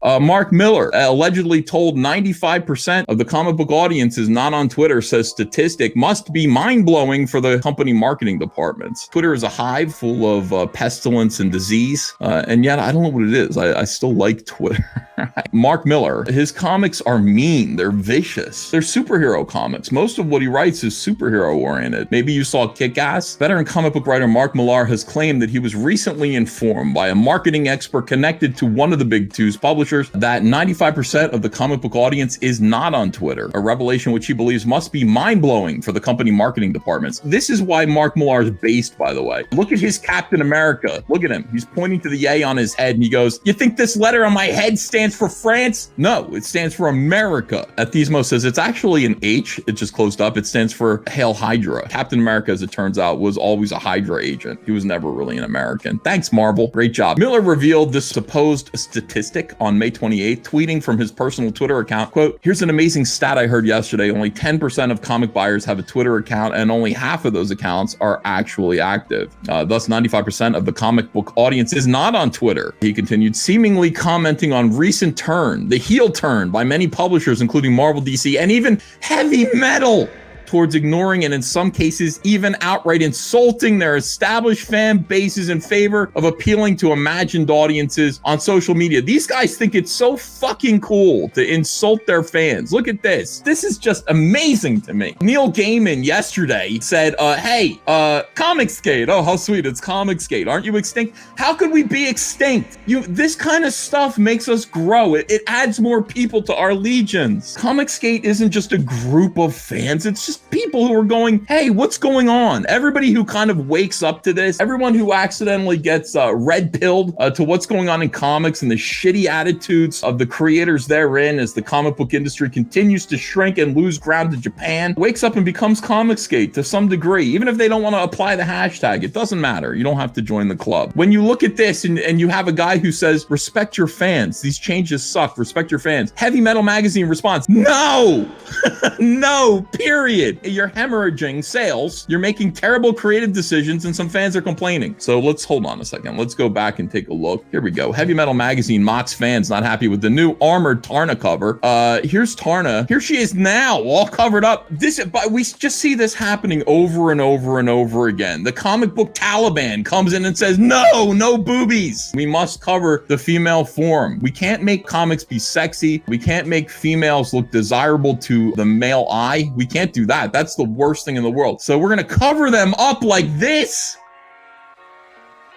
Mark Miller allegedly told 95% of the comic book audience is not on Twitter, says statistic must be mind-blowing for the company marketing departments. Twitter is a hive full of pestilence and disease, and yet I don't know what it is. I still like Twitter. Mark Miller, his comics are mean. They're vicious. They're superhero comics. Most of what he writes is superhero oriented. Maybe you saw Kick-Ass. Veteran comic book writer Mark Millar has claimed that he was recently informed by a marketing expert connected to one of the big two's publishers that 95% of the comic book audience is not on Twitter, a revelation which he believes must be mind-blowing for the company marketing departments. This is why Mark Millar is based, by the way. Look at his Captain America. Look at him. He's pointing to the A on his head and he goes, "You think this letter on my head stands for France?" No, it stands for America. Athesmo says it's actually an H. It just closed up. It stands for Hail Hydra. Captain America, as it turns out, was always a Hydra agent. He was never really an American. Thanks, Marvel. Great job. Miller revealed this supposed statistic on May 28th, tweeting from his personal Twitter account, quote, "Here's an amazing stat I heard yesterday. Only 10% of comic buyers have a Twitter account, and only half of those accounts are actually active. Thus, 95% of the comic book audience is not on Twitter." He continued, seemingly commenting on recent turn, the heel turn by many publishers, including Marvel, DC, and even Heavymetal, towards ignoring and in some cases even outright insulting their established fan bases in favor of appealing to imagined audiences on social media. These guys think it's so fucking cool to insult their fans. Look at this. This is just amazing to me. Neil Gaiman yesterday said, hey, Comicsgate. Oh, how sweet. It's Comicsgate. Aren't you extinct? How could we be extinct? This kind of stuff makes us grow. It adds more people to our legions. Comicsgate isn't just a group of fans. It's just people who are going, hey, what's going on? Everybody who kind of wakes up to this, everyone who accidentally gets red pilled to what's going on in comics and the shitty attitudes of the creators therein as the comic book industry continues to shrink and lose ground to Japan, wakes up and becomes Comicsgate to some degree. Even if they don't want to apply the hashtag, it doesn't matter. You don't have to join the club. When you look at this and you have a guy who says, respect your fans, these changes suck, respect your fans. Heavymetal magazine responds, no, no, period. You're hemorrhaging sales, you're making terrible creative decisions, and some fans are complaining. So let's hold on a second. Let's go back and take a look. Here we go. Heavymetal magazine mocks fans not happy with the new armored Tarna cover. Here's Tarna. Here she is now, all covered up. But we just see this happening over and over and over again. The comic book Taliban comes in and says, no, no boobies. We must cover the female form. We can't make comics be sexy. We can't make females look desirable to the male eye. We can't do that. That's the worst thing in the world. So we're going to cover them up like this.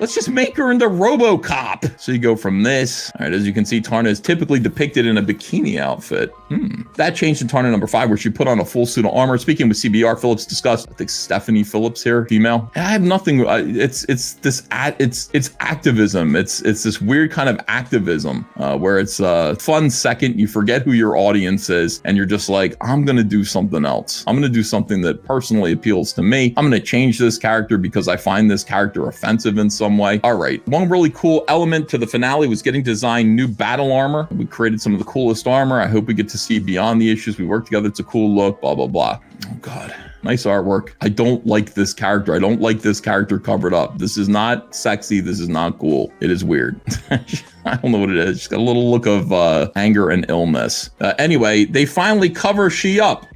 Let's just make her into RoboCop. So you go from this. All right, as you can see, Tarna is typically depicted in a bikini outfit. That changed in Tarna number 5, where she put on a full suit of armor. Speaking with CBR, Phillips discussed, I think Stephanie Phillips here, female. I have nothing. It's activism. It's this weird kind of activism where it's a fun second. You forget who your audience is, and you're just like, I'm gonna do something else. I'm gonna do something that personally appeals to me. I'm gonna change this character because I find this character offensive in some way. All right, one really cool element to the finale was getting to design new battle armor. We created some of the coolest armor. I hope we get to see beyond the issues. We work together. It's a cool look, blah, blah, blah. Oh God, nice artwork. I don't like this character. I don't like this character covered up. This is not sexy. This is not cool. It is weird. I don't know what it is. It's got a little look of anger and illness. Anyway, they finally cover she up.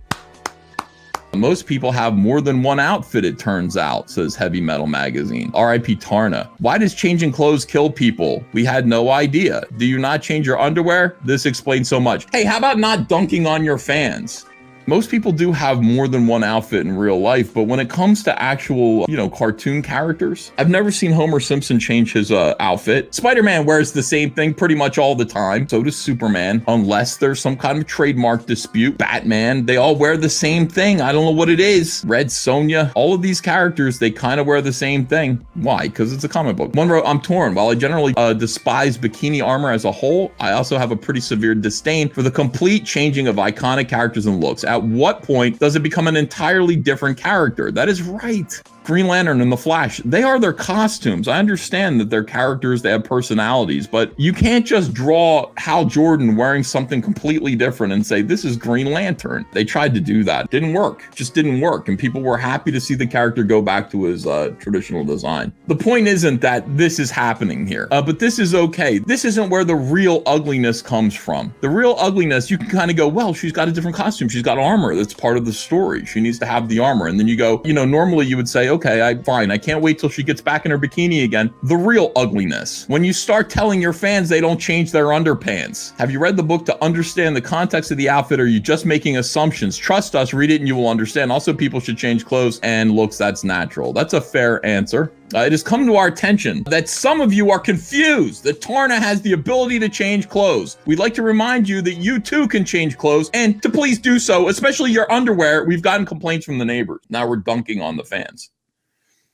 Most people have more than one outfit, it turns out, says Heavymetal magazine. R.I.P. Tarna. Why does changing clothes kill people? We had no idea. Do you not change your underwear? This explains so much. Hey, how about not dunking on your fans? Most people do have more than one outfit in real life, but when it comes to actual, cartoon characters, I've never seen Homer Simpson change his outfit. Spider-Man wears the same thing pretty much all the time. So does Superman, unless there's some kind of trademark dispute. Batman, they all wear the same thing. I don't know what it is. Red Sonja, all of these characters, they kind of wear the same thing. Why? Because it's a comic book. One wrote, I'm torn. While I generally despise bikini armor as a whole, I also have a pretty severe disdain for the complete changing of iconic characters and looks. At what point does it become an entirely different character? That is right. Green Lantern and the Flash, they are their costumes. I understand that they're characters, they have personalities, but you can't just draw Hal Jordan wearing something completely different and say, this is Green Lantern. They tried to do that. Didn't work. Just didn't work. And people were happy to see the character go back to his traditional design. The point isn't that this is happening here, but this is okay. This isn't where the real ugliness comes from. The real ugliness, you can kind of go, well, she's got a different costume. She's got armor. That's part of the story. She needs to have the armor. And then you go, you know, normally you would say, okay, fine. I can't wait till she gets back in her bikini again. The real ugliness, when you start telling your fans they don't change their underpants. Have you read the book to understand the context of the outfit? Or are you just making assumptions? Trust us, read it and you will understand. Also, people should change clothes and looks. That's natural. That's a fair answer. It has come to our attention that some of you are confused that Tarna has the ability to change clothes. We'd like to remind you that you too can change clothes and to please do so, especially your underwear. We've gotten complaints from the neighbors. Now we're dunking on the fans.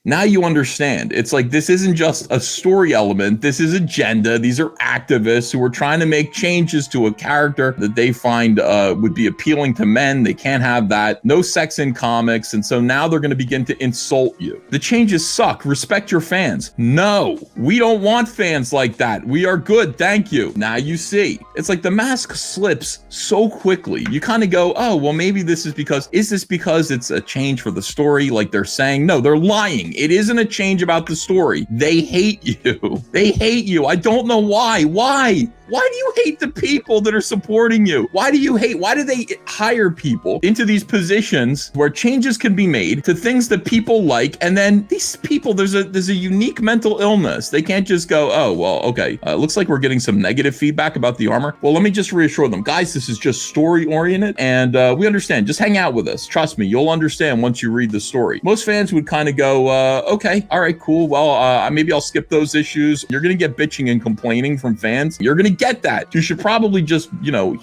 Now you understand. It's like, this isn't just a story element. This is agenda. These are activists who are trying to make changes to a character that they find would be appealing to men. They can't have that. No sex in comics. And so now they're going to begin to insult you. The changes suck. Respect your fans. No, we don't want fans like that. We are good. Thank you. Now you see. It's like the mask slips so quickly. You kind of go, oh, well, maybe this is because it's a change for the story? Like they're saying, no, they're lying. It isn't a change about the story. They hate you. They hate you. I don't know why. Why? Why do you hate the people that are supporting you? Why do they hire people into these positions where changes can be made to things that people like? And then these people, there's a unique mental illness. They can't just go, oh, well, okay. Looks like we're getting some negative feedback about the armor. Well, let me just reassure them. Guys, this is just story oriented and we understand. Just hang out with us. Trust me, you'll understand once you read the story. Most fans would kind of go, okay, all right, cool. Well, maybe I'll skip those issues. You're going to get bitching and complaining from fans. You're going to get that. You should probably just,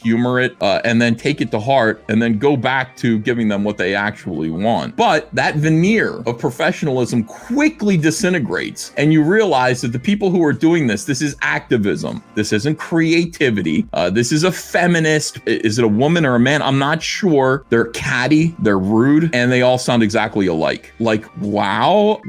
humor it and then take it to heart and then go back to giving them what they actually want. But that veneer of professionalism quickly disintegrates and you realize that the people who are doing this is activism. This isn't creativity. This is a feminist. Is it a woman or a man? I'm not sure. They're catty, they're rude, and they all sound exactly alike. Like, wow,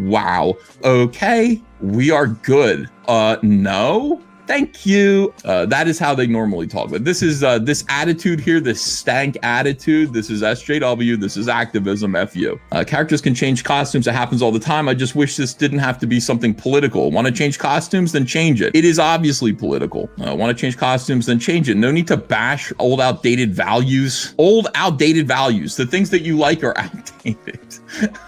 okay, we are good. No? Thank you. That is how they normally talk. But this is this attitude here, this stank attitude. This is SJW. This is activism. F you. Characters can change costumes. It happens all the time. I just wish this didn't have to be something political. Want to change costumes? Then change it. It is obviously political. Want to change costumes? Then change it. No need to bash old, outdated values. Old, outdated values. The things that you like are outdated.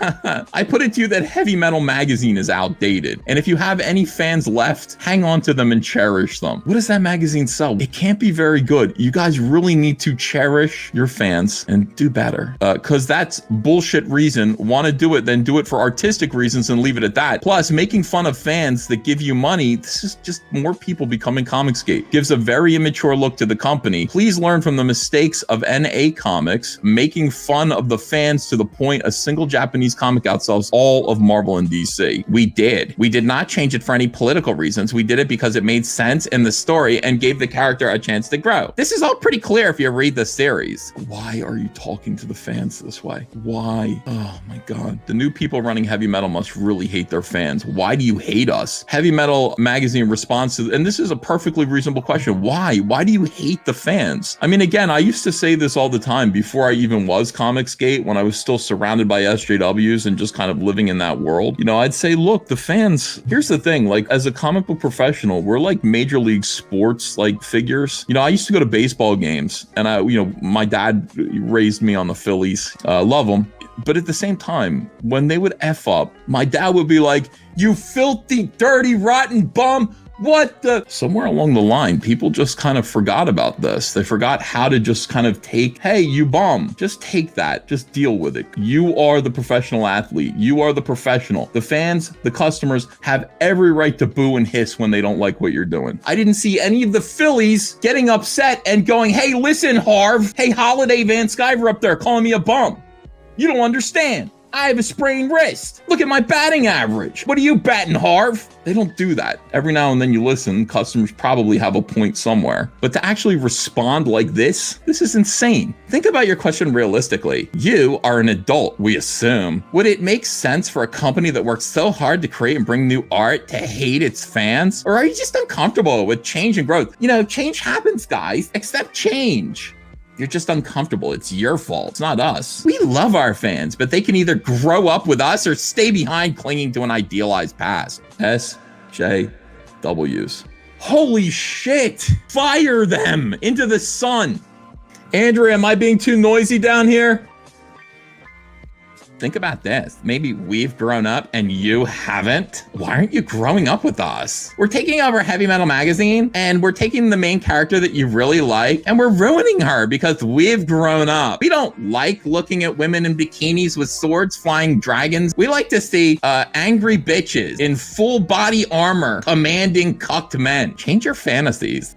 I put it to you that Heavymetal magazine is outdated. And if you have any fans left, hang on to them and cherish them. What does that magazine sell? It can't be very good. You guys really need to cherish your fans and do better. Because that's bullshit reason. Want to do it, then do it for artistic reasons and leave it at that. Plus, making fun of fans that give you money, this is just more people becoming Comicsgate. Gives a very immature look to the company. Please learn from the mistakes of NA Comics, making fun of the fans to the point a single Japanese comic outsells all of Marvel and DC. We did not change it for any political reasons. We did it because it made sense in the story and gave the character a chance to grow. This is all pretty clear if you read the series. Why are you talking to the fans this way? Why? Oh my God. The new people running Heavymetal must really hate their fans. Why do you hate us? Heavymetal magazine responds to, and this is a perfectly reasonable question. Why? Why do you hate the fans? I mean, again, I used to say this all the time before I even was Comicsgate, when I was still surrounded by SJWs and just kind of living in that world. I'd say, look, the fans, here's the thing, like as a comic book professional, we're like major league sports like figures. I used to go to baseball games and my dad raised me on the Phillies. Love them. But at the same time, when they would F up, my dad would be like, you filthy, dirty, rotten bum. What the? Somewhere along the line, people just kind of forgot about this. They forgot how to just kind of take, hey, you bum, just take that, just deal with it. You are the professional athlete. You are the professional. The fans, the customers have every right to boo and hiss when they don't like what you're doing. I didn't see any of the Phillies getting upset and going, hey, listen, Harv, hey, Holiday Van Sciver up there calling me a bum. You don't understand. I have a sprained wrist. Look at my batting average. What are you batting, Harv? They don't do that. Every now and then you listen, customers probably have a point somewhere. But to actually respond like this is insane. Think about your question realistically. You are an adult, we assume. Would it make sense for a company that works so hard to create and bring new art to hate its fans? Or are you just uncomfortable with change and growth? You know, change happens, guys. Accept change. You're just uncomfortable. It's your fault. It's not us. We love our fans, but they can either grow up with us or stay behind clinging to an idealized past. SJWs. Holy shit. Fire them into the sun. Andrea, am I being too noisy down here? Think about this. Maybe we've grown up and you haven't. Why aren't you growing up with us? We're taking over Heavymetal magazine and we're taking the main character that you really like and we're ruining her because we've grown up. We don't like looking at women in bikinis with swords flying dragons. We like to see angry bitches in full body armor commanding cucked men. Change your fantasies.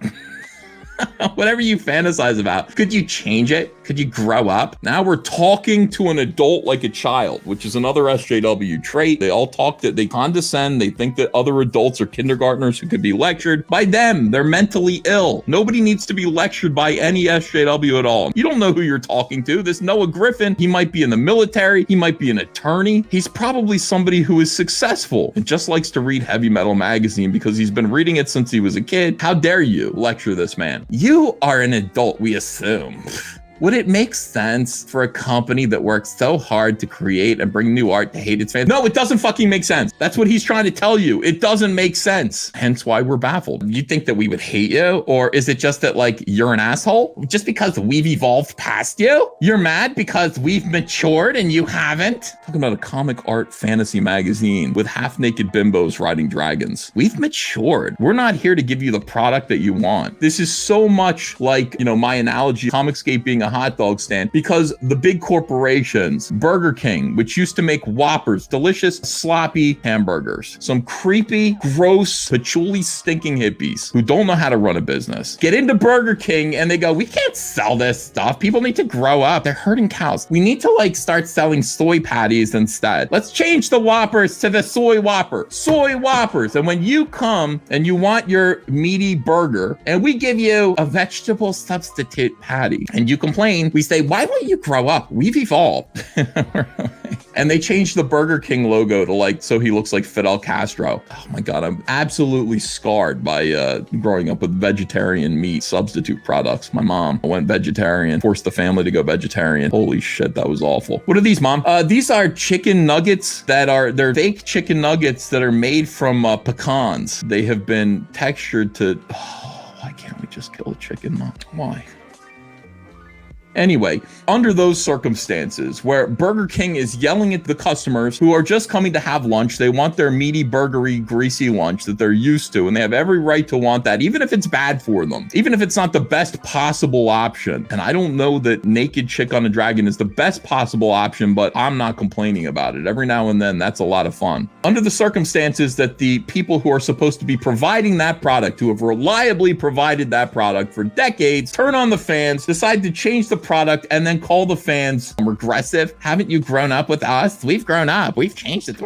Whatever you fantasize about, could you change it? Could you grow up? Now we're talking to an adult like a child, which is another SJW trait. They all talk that they condescend. They think that other adults are kindergartners who could be lectured by them. They're mentally ill. Nobody needs to be lectured by any SJW at all. You don't know who you're talking to. This Noah Griffin, he might be in the military. He might be an attorney. He's probably somebody who is successful and just likes to read Heavymetal magazine because he's been reading it since he was a kid. How dare you lecture this man? You are an adult, we assume. Would it make sense for a company that works so hard to create and bring new art to hate its fans? No, it doesn't fucking make sense. That's what he's trying to tell you. It doesn't make sense. Hence why we're baffled. You think that we would hate you? Or is it just that like you're an asshole? Just because we've evolved past you? You're mad because we've matured and you haven't? Talking about a comic art fantasy magazine with half-naked bimbos riding dragons. We've matured. We're not here to give you the product that you want. This is so much like, you know, my analogy, Comicscape being a hot dog stand, because the big corporations, Burger King, which used to make Whoppers, delicious, sloppy hamburgers, some creepy, gross, patchouli stinking hippies who don't know how to run a business, get into Burger King and they go, we can't sell this stuff. People need to grow up. They're hurting cows. We need to like start selling soy patties instead. Let's change the Whoppers to the soy Whopper. Soy Whoppers. And when you come and you want your meaty burger and we give you a vegetable substitute patty and you complain, we say, why won't you grow up? We've evolved. And they changed the Burger King logo to like, so he looks like Fidel Castro. Oh my God, I'm absolutely scarred by growing up with vegetarian meat substitute products. My mom went vegetarian, forced the family to go vegetarian. Holy shit, that was awful. What are these, Mom? These are chicken nuggets they're fake chicken nuggets that are made from pecans. They have been textured to, why can't we just kill a chicken, Mom? Why? Anyway, under those circumstances where Burger King is yelling at the customers who are just coming to have lunch, they want their meaty, burgery, greasy lunch that they're used to, and they have every right to want that, even if it's bad for them, even if it's not the best possible option. And I don't know that naked chick on a dragon is the best possible option, but I'm not complaining about it. Every now and then, that's a lot of fun. Under the circumstances that the people who are supposed to be providing that product, who have reliably provided that product for decades, turn on the fans, decide to change the product, and then call the fans regressive. Haven't you grown up with us? We've grown up. We've changed it.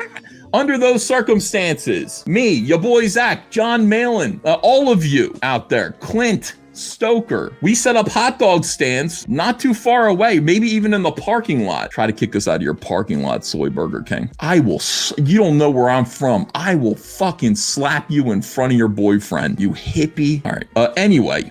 Under those circumstances, me, your boy Zach, John Malin, all of you out there, Clint, Stoker, we set up hot dog stands not too far away, maybe even in the parking lot. Try to kick us out of your parking lot, Soy Burger King. You don't know where I'm from. I will fucking slap you in front of your boyfriend, you hippie. All right, anyway.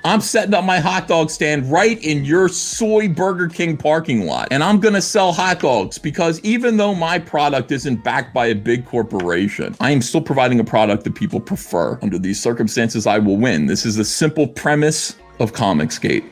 I'm setting up my hot dog stand right in your Soy Burger King parking lot. And I'm gonna sell hot dogs because even though my product isn't backed by a big corporation, I am still providing a product that people prefer. Under these circumstances, I will win. This is the simple premise of Comicsgate.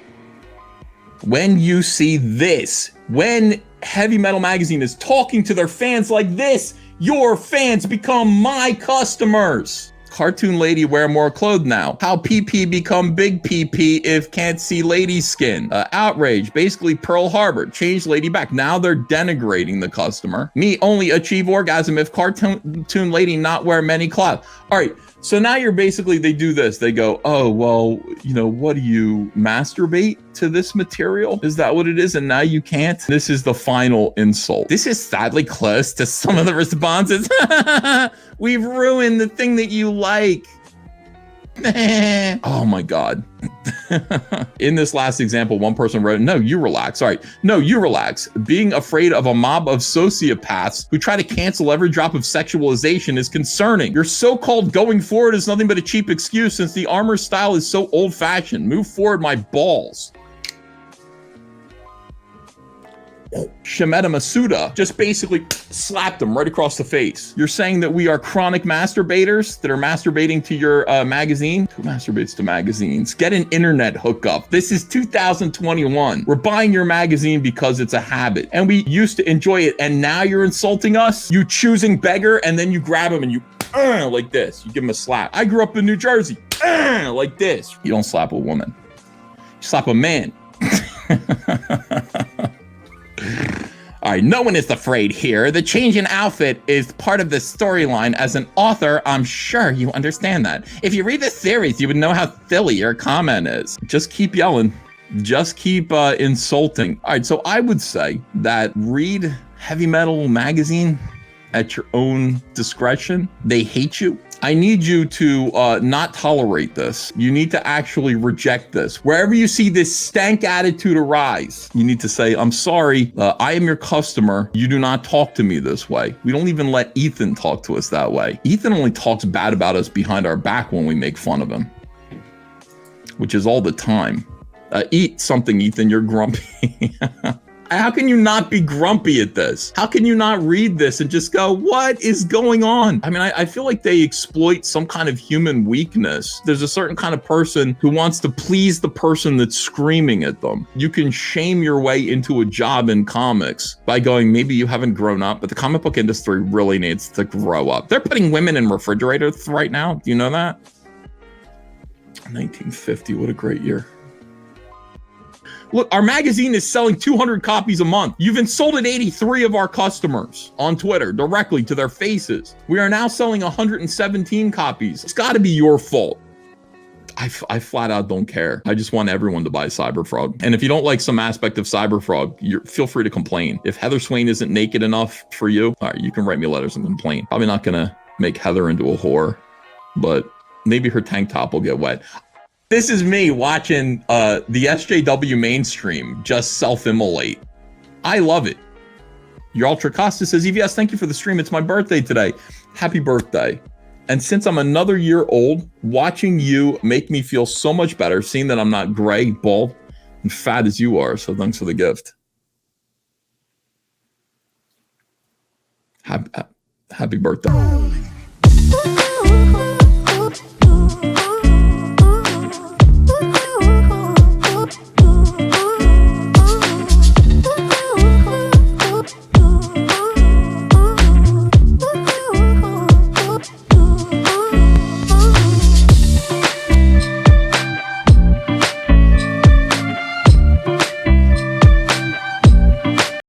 When you see this, when Heavymetal magazine is talking to their fans like this, your fans become my customers. Cartoon lady wear more clothes now. How PP become big PP if can't see lady skin. Outrage, basically Pearl Harbor. Change lady back. Now they're denigrating the customer. Me only achieve orgasm if cartoon lady not wear many clothes. All right. So now you're basically, they do this. They go, oh, well, you know, what do you masturbate to this material? Is that what it is? And now you can't? This is the final insult. This is sadly close to some of the responses. We've ruined the thing that you like. Oh my God. In this last example, one person wrote, no, you relax. All right. No, you relax. Being afraid of a mob of sociopaths who try to cancel every drop of sexualization is concerning. Your so-called going forward is nothing but a cheap excuse since the armor style is so old-fashioned. Move forward, my balls. Shemeta Masuda just basically slapped him right across the face. You're saying that we are chronic masturbators that are masturbating to your magazine? Who masturbates to magazines? Get an internet hookup. This is 2021. We're buying your magazine because it's a habit and we used to enjoy it, and now you're insulting us? You choosing beggar, and then you grab him and you like this. You give him a slap. I grew up in New Jersey. Like this. You don't slap a woman. You slap a man. All right, no one is afraid here. The change in outfit is part of the storyline. As an author, I'm sure you understand that. If you read the series, you would know how silly your comment is. Just keep yelling. Just keep insulting. All right, so I would say that read Heavymetal magazine at your own discretion. They hate you. I need you to not tolerate this. You need to actually reject this. Wherever you see this stank attitude arise, you need to say, I'm sorry, I am your customer. You do not talk to me this way. We don't even let Ethan talk to us that way. Ethan only talks bad about us behind our back when we make fun of him, which is all the time. Eat something, Ethan, you're grumpy. How can you not be grumpy at this? How can you not read this and just go, what is going on? I mean, I feel like they exploit some kind of human weakness. There's a certain kind of person who wants to please the person that's screaming at them. You can shame your way into a job in comics by going, maybe you haven't grown up, but the comic book industry really needs to grow up. They're putting women in refrigerators right now. Do you know that? 1950, what a great year. Look, our magazine is selling 200 copies a month. You've insulted 83 of our customers on Twitter directly to their faces. We are now selling 117 copies. It's got to be your fault. I flat out don't care. I just want everyone to buy Cyberfrog. And if you don't like some aspect of Cyberfrog, feel free to complain. If Heather Swain isn't naked enough for you, all right, you can write me letters and complain. Probably not going to make Heather into a whore, but maybe her tank top will get wet. This is me watching the SJW mainstream just self-immolate. I love it. Your Ultra Costa says, EVS, thank you for the stream. It's my birthday today. Happy birthday. And since I'm another year old, watching you make me feel so much better, seeing that I'm not gray, bald, and fat as you are. So thanks for the gift. Happy birthday.